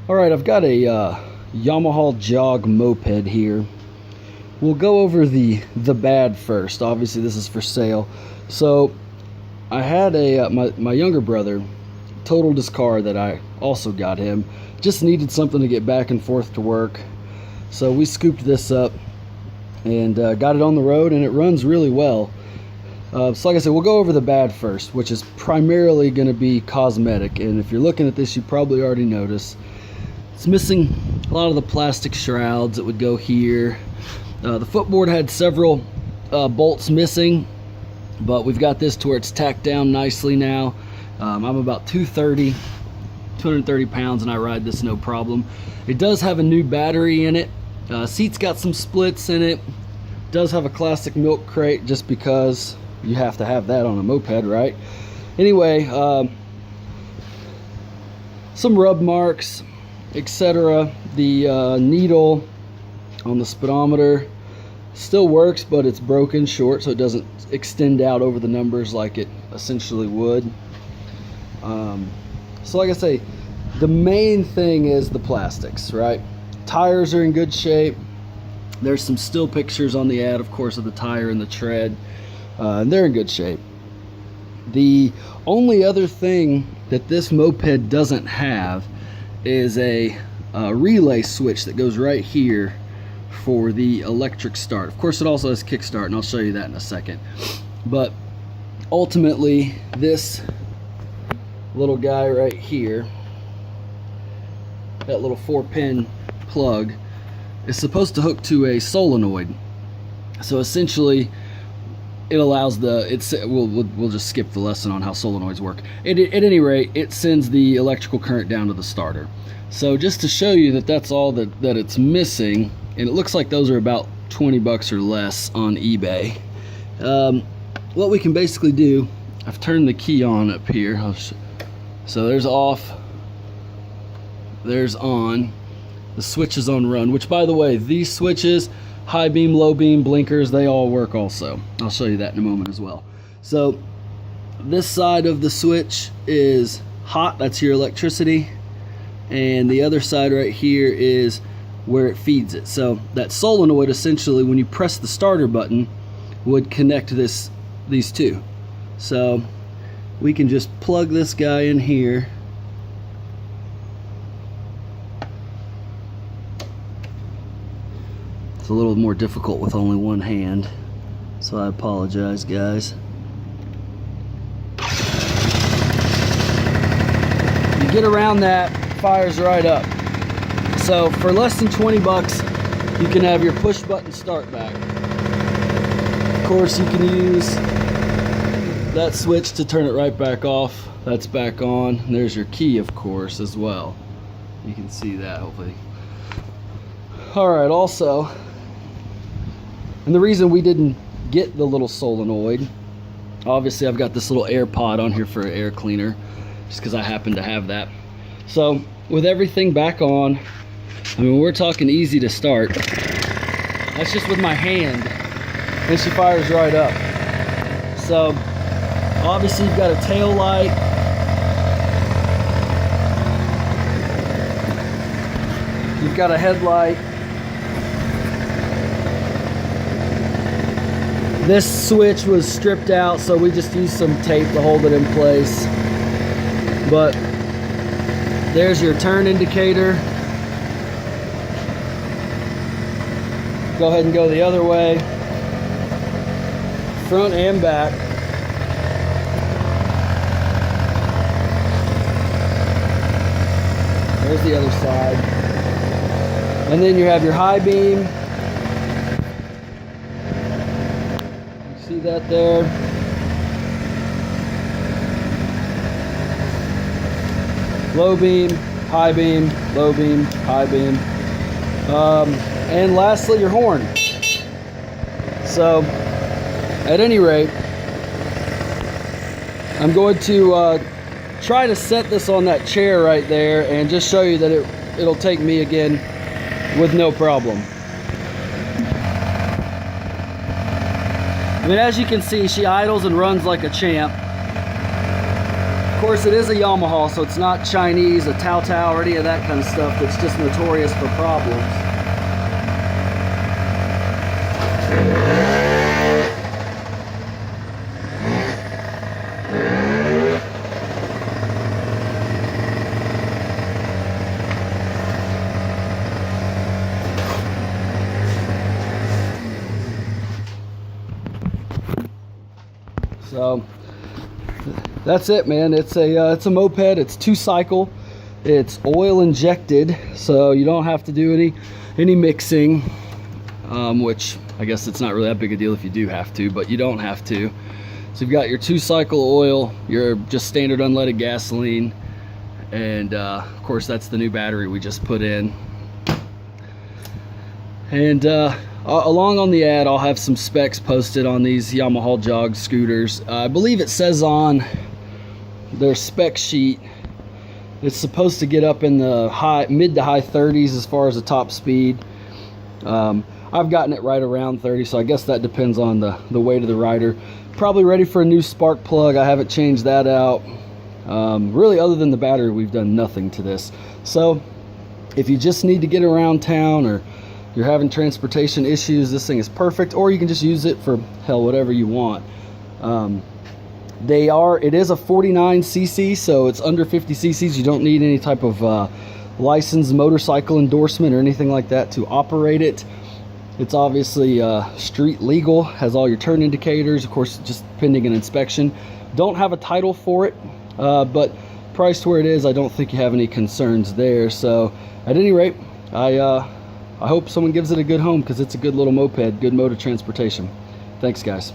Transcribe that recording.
Alright, I've got a Yamaha jog moped here. We'll go over the bad first. Obviously this is for sale. So I had my younger brother totaled his car that I also got him. Just needed something to get back and forth to work. So we scooped this up and got it on the road, and it runs really well. So like I said, we'll go over the bad first, which is primarily going to be cosmetic. And if you're looking at this, you probably already noticed it's missing a lot of the plastic shrouds that would go here. The footboard had several bolts missing, but we've got this to where it's tacked down nicely now. I'm about 230 pounds, and I ride this no problem. It does have a new battery in it. Seat's got some splits in it. Does have a classic milk crate, just because you have to have that on a moped, right? Anyway, some rub marks, etc. The needle on the speedometer still works, but it's broken short, so it doesn't extend out over the numbers like it essentially would. So like I say, the main thing is the plastics, right? Tires are in good shape. There's some still pictures on the ad, of course, of the tire and the tread, and they're in good shape. The only other thing that this moped doesn't have is a relay switch that goes right here for the electric start. Of course, it also has kickstart, and I'll show you that in a second. But ultimately, this little guy right here, that little 4-pin plug, is supposed to hook to a solenoid. So essentially, it allows we'll just skip the lesson on how solenoids work. At any rate, it sends the electrical current down to the starter. So just to show you that that's all that it's missing, and it looks like those are about 20 bucks or less on eBay. What we can basically do, I've turned the key on up here. So there's off, there's on. The switch is on run, which, by the way, these switches, high beam, low beam, blinkers, they all work also. I'll show you that in a moment as well. So this side of the switch is hot, that's your electricity, and the other side right here is where it feeds it. So that solenoid, essentially, when you press the starter button, would connect these two. So we can just plug this guy in here. It's a little more difficult with only one hand, so I apologize, guys. You get around that, fires right up. So for less than 20 bucks, you can have your push button start back. Of course, you can use that switch to turn it right back off. That's back on. And there's your key, of course, as well. You can see that, hopefully. All right, also, and the reason we didn't get the little solenoid, obviously I've got this little air pod on here for air cleaner, just because I happen to have that. So with everything back on, I mean, we're talking easy to start. That's just with my hand, and she fires right up. So obviously you've got a tail light. You've got a headlight. This switch was stripped out, so we just used some tape to hold it in place. But there's your turn indicator. Go ahead and go the other way. Front and back. There's the other side. And then you have your high beam. See that there? Low beam, high beam, low beam, high beam. And lastly, your horn. So, at any rate, I'm going to try to set this on that chair right there and just show you that it'll take me again with no problem. I mean, as you can see, she idles and runs like a champ. Of course, it is a Yamaha, so it's not Chinese, a Tao or any of that kind of stuff that's just notorious for problems. So that's it, man. It's a moped. It's 2-cycle. It's oil injected, so you don't have to do any mixing, which I guess it's not really that big a deal if you do have to, but you don't have to. So you've got your 2-cycle oil, your just standard unleaded gasoline, and of course that's the new battery we just put in. And along on the ad, I'll have some specs posted on these Yamaha Jog scooters. I believe it says on their spec sheet it's supposed to get up in the mid to high 30s as far as the top speed. I've gotten it right around 30, so I guess that depends on the weight of the rider. Probably ready for a new spark plug. I haven't changed that out. Really, other than the battery, we've done nothing to this. So if you just need to get around town, or you're having transportation issues, this thing is perfect. Or you can just use it for hell, whatever you want. It is a 49cc, so it's under 50 cc's. You don't need any type of licensed motorcycle endorsement or anything like that to operate it. It's obviously street legal, has all your turn indicators, of course, just pending an inspection. Don't have a title for it, but priced where it is, I don't think you have any concerns there. So at any rate, I hope someone gives it a good home, because it's a good little moped, good mode of transportation. Thanks, guys.